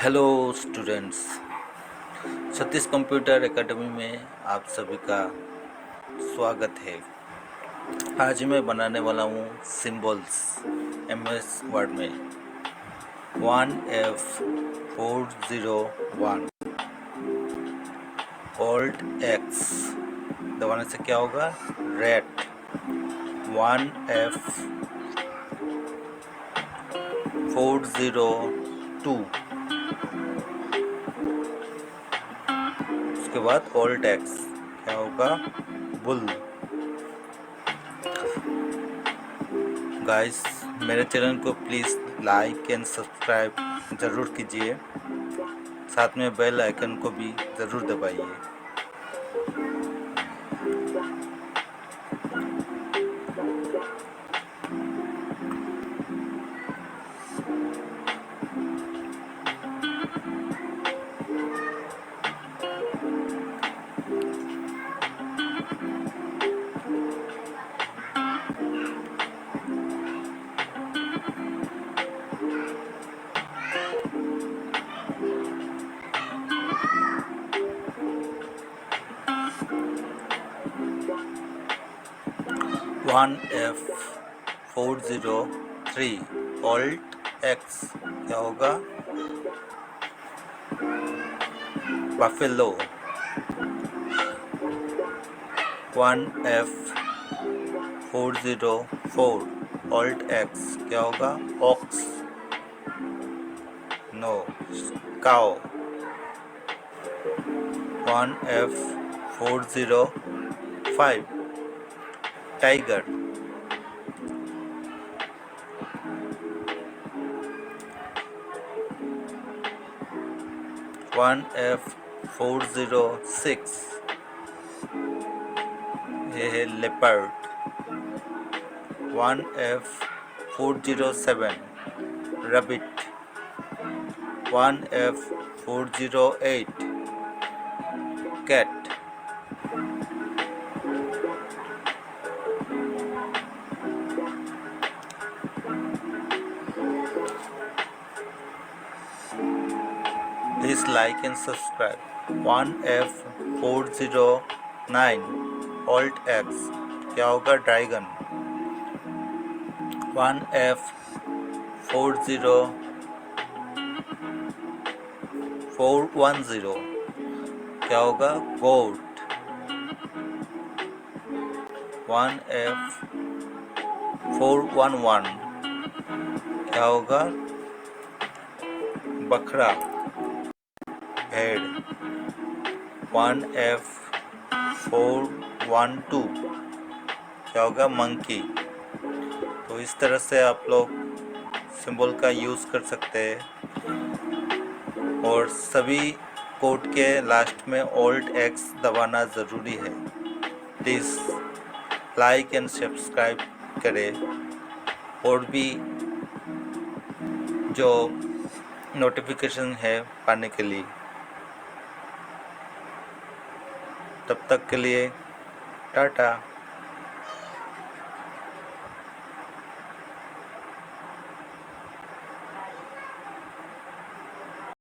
Hello students, Satish computer academy में आप सभी का स्वागत है। आज मैं बनाने वाला हूँ सिंबल्स एमएस वर्ड में 1F401 ऑल्ट एक्स दबाने से क्या होगा? रेट 1F402 उसके बाद ऑल्ट एक्स क्या होगा? बुल। गाइस, मेरे चैनल को प्लीज़ लाइक एंड सब्सक्राइब ज़रूर कीजिए, साथ में बेल आइकन को भी ज़रूर दबाइए। वन F403 ऑल्ट एक्स क्या होगा? बफेलो। 1F404 ऑल्ट एक्स क्या होगा? ऑक्स। नो, काओ। 1F405 tiger. 1F406 ये है leopard. 1F407 rabbit. 1F408 cat. Please like and subscribe. 1F409 alt X क्या होगा? ड्रैगन। 1F410 क्या होगा? गोट। 1F411 क्या होगा? बकरा, भेड़। 1F412 क्या होगा? मंकी। तो इस तरह से आप लोग सिंबल का यूज़ कर सकते हैं और सभी कोड के लास्ट में ऑल्ट एक्स दबाना ज़रूरी है। प्लीज़ लाइक एंड सब्सक्राइब करें और भी जो नोटिफिकेशन है पाने के लिए। तब तक के लिए टाटा।